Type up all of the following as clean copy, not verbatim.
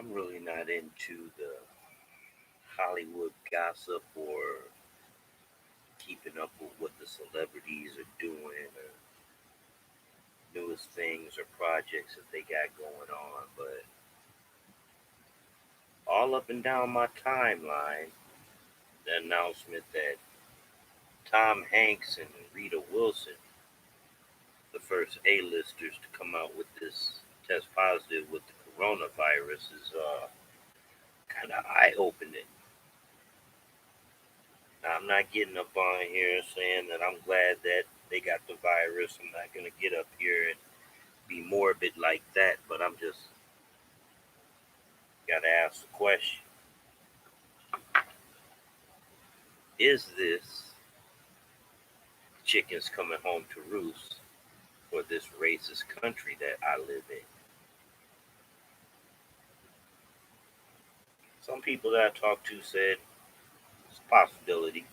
I'm really not into the Hollywood gossip or keeping up with what the celebrities are doing or newest things or projects that they got going on. But all up and down my timeline, the announcement that Tom Hanks and Rita Wilson, the first A-listers to come out with this test positive with the coronavirus, is kind of eye-opening. Now, I'm not getting up on here saying that I'm glad that they got the virus. I'm not going to get up here and be morbid like that, but I'm just got to ask the question: is this chickens coming home to roost for this racist country that I live in? Some people that I talked to said it's a possibility.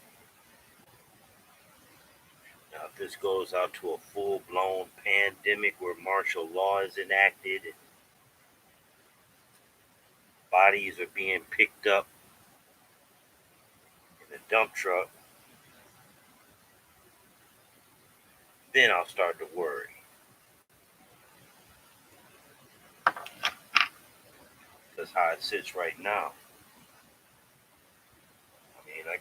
Now, if this goes out to a full blown pandemic where martial law is enacted and bodies are being picked up in a dump truck, then I'll start to worry. That's how it sits right now. I mean, I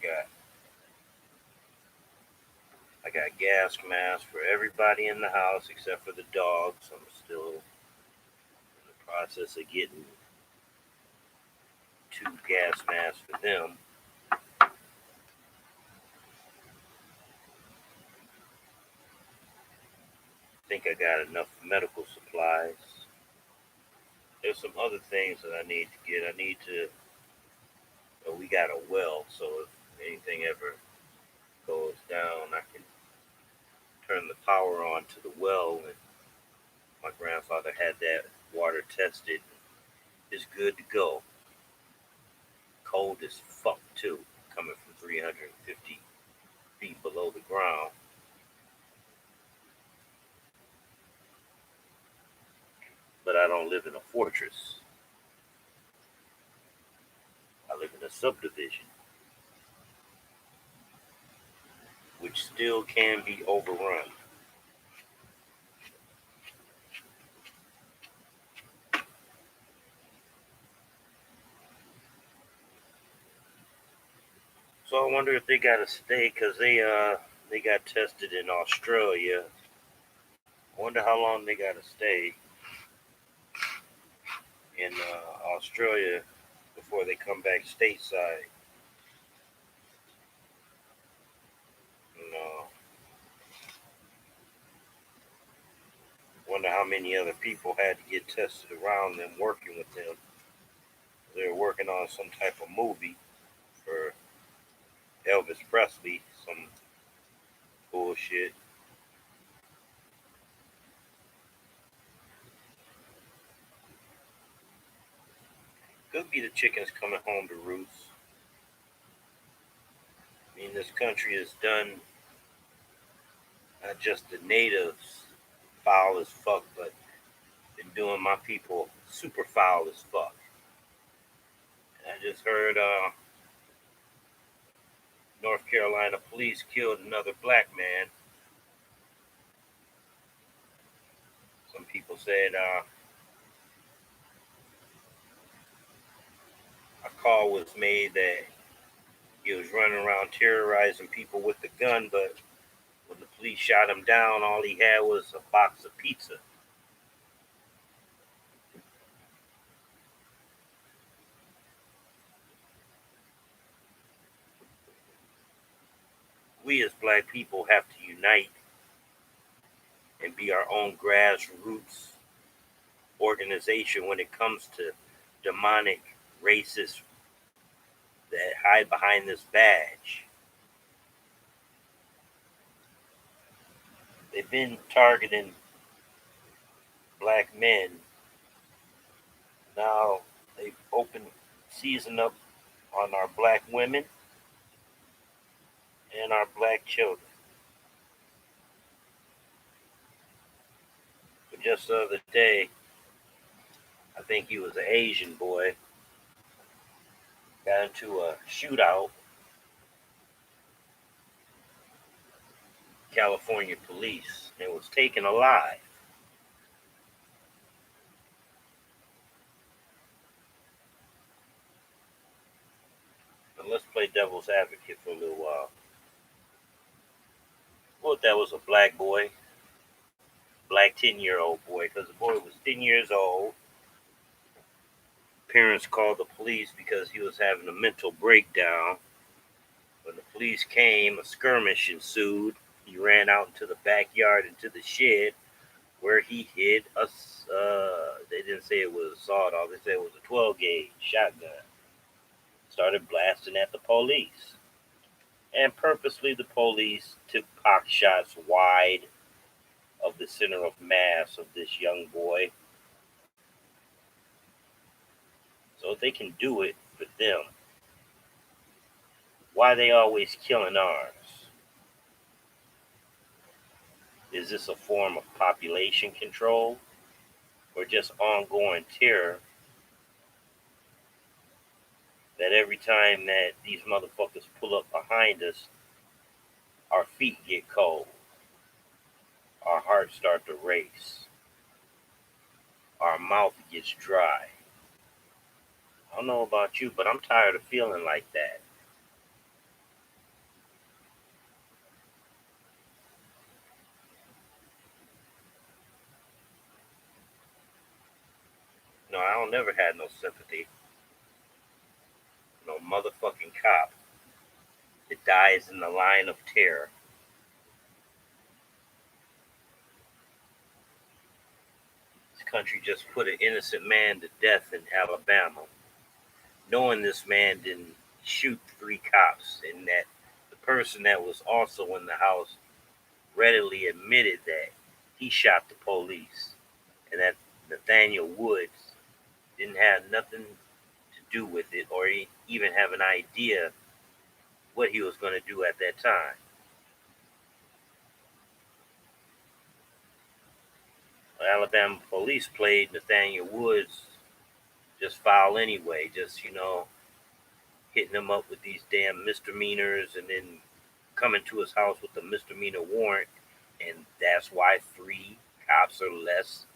got gas masks for everybody in the house except for the dogs. I'm still in the process of getting two gas masks for them. I think I got enough medical supplies. There's some other things that I need to get. I need to. We got a well, so if anything ever goes down, I can turn the power on to the well. And my grandfather had that water tested. It's good to go. Cold as fuck too, coming from 350 feet below the ground. But I don't live in a fortress. I live in a subdivision, which still can be overrun. So I wonder if they got to stay because they got tested in Australia. I wonder how long they got to stay in Australia before they come back stateside. You know, wonder how many other people had to get tested around them working with them. They were working on some type of movie for Elvis Presley, some bullshit. Could be the chickens coming home to roost. I mean, this country has done not just the natives foul as fuck, but been doing my people super foul as fuck. I just heard North Carolina police killed another black man. Some people said a call was made that he was running around terrorizing people with the gun, but when the police shot him down, all he had was a box of pizza. We as black people have to unite and be our own grassroots organization when it comes to demonic racists that hide behind this badge. They've been targeting black men. Now they've opened season up on our black women and our black children. But just the other day, I think he was an Asian boy, got into a shootout. California police and was taken alive. And let's play devil's advocate for a little while. What if that was a black boy, black 10-year-old boy, because the boy was 10 years old. Parents called the police because he was having a mental breakdown. When the police came, a skirmish ensued. He ran out into the backyard, into the shed, where he hid us. They didn't say it was a sawed-off. They said it was a 12-gauge shotgun. Started blasting at the police. And purposely, the police took pot shots wide of the center of mass of this young boy. So if they can do it for them, why are they always killing ours? Is this a form of population control or just ongoing terror that every time that these motherfuckers pull up behind us, our feet get cold, our hearts start to race, our mouth gets dry? I don't know about you, but I'm tired of feeling like that. No, I don't never had no sympathy. No motherfucking cop that dies in the line of terror. This country just put an innocent man to death in Alabama, knowing this man didn't shoot three cops, and that the person that was also in the house readily admitted that he shot the police, and that Nathaniel Woods didn't have nothing to do with it or even have an idea what he was going to do at that time. Alabama police played Nathaniel Woods just foul anyway, just, hitting him up with these damn misdemeanors and then coming to his house with a misdemeanor warrant. And that's why three cops are less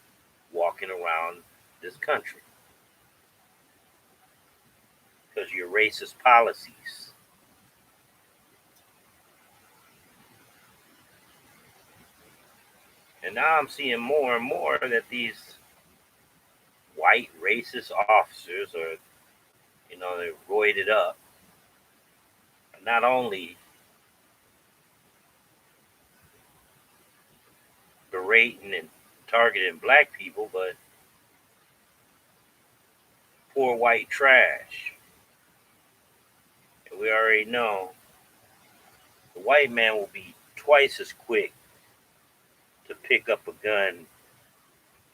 walking around this country, because your racist policies. And now I'm seeing more and more that these white racist officers are, they're roided up, not only berating and targeting black people, but poor white trash. And we already know the white man will be twice as quick to pick up a gun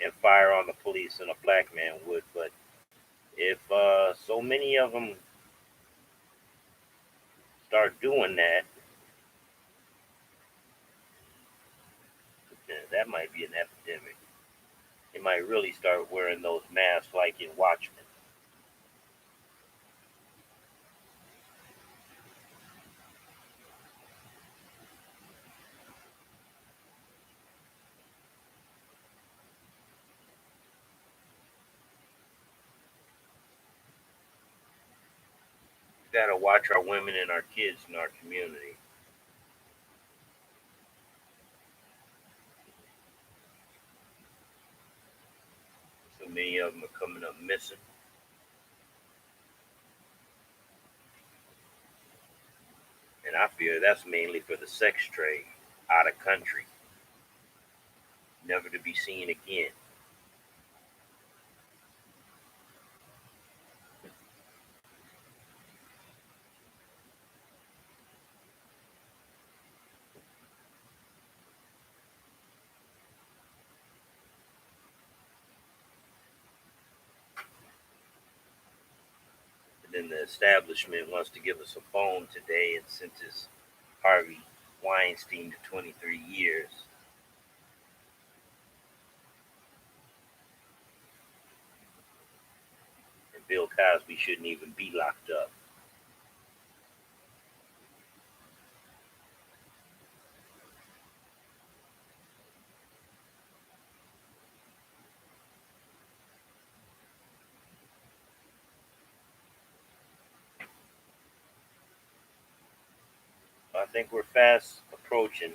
and fire on the police than a black man would. But if so many of them start doing that, that might be an epidemic. They might really start wearing those masks like in Watchmen. We gotta watch our women and our kids in our community. So many of them are coming up missing. And I fear that's mainly for the sex trade, out of country, never to be seen again. And then the establishment wants to give us a phone today and sentence Harvey Weinstein to 23 years. Bill Cosby shouldn't even be locked up. I think we're fast approaching,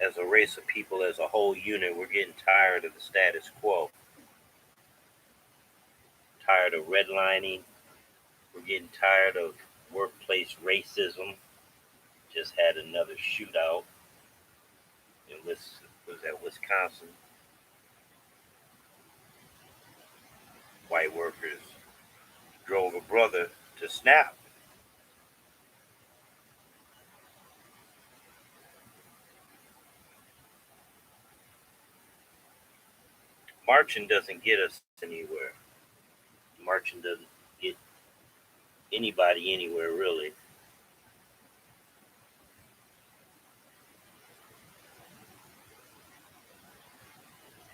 as a race of people, as a whole unit, we're getting tired of the status quo, tired of redlining. We're getting tired of workplace racism. Just had another shootout in was that Wisconsin. White workers drove a brother to snap. Marching doesn't get us anywhere. Marching doesn't get anybody anywhere, really.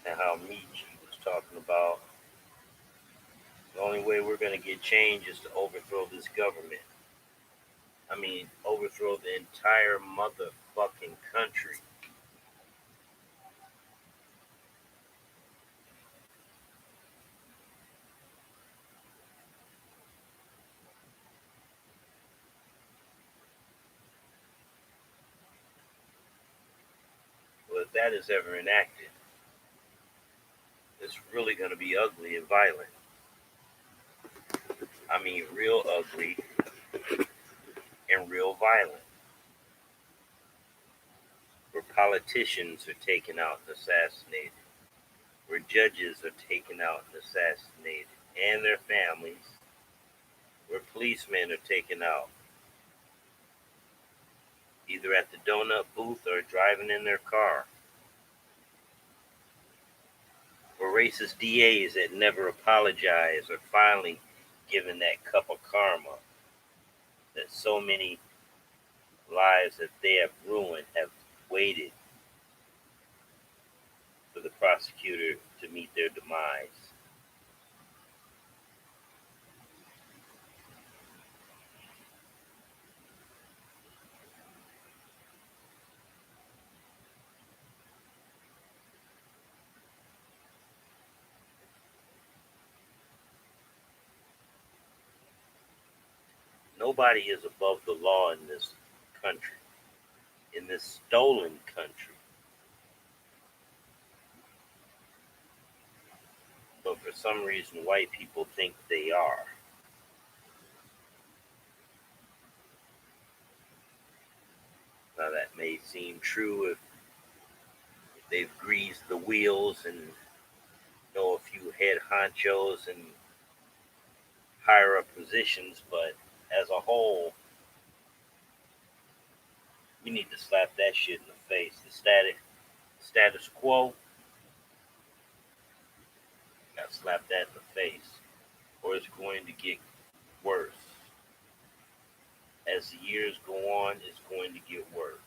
And how Meach was talking about the only way we're going to get change is to overthrow this government. I mean, overthrow the entire motherfucking country. Well, if that is ever enacted, it's really going to be ugly and violent. I mean, real ugly and real violent. Where politicians are taken out and assassinated, where judges are taken out and assassinated, and their families, where policemen are taken out, either at the donut booth or driving in their car, where racist DAs that never apologize are finally given that cup of karma that so many lives that they have ruined have waited for the prosecutor to meet their demise. Nobody is above the law in this country, in this stolen country. But for some reason, white people think they are. Now, that may seem true if they've greased the wheels and know a few head honchos and higher up positions, but as a whole, we need to slap that shit in the face. The status quo, got to slap that in the face, or it's going to get worse. As the years go on, it's going to get worse.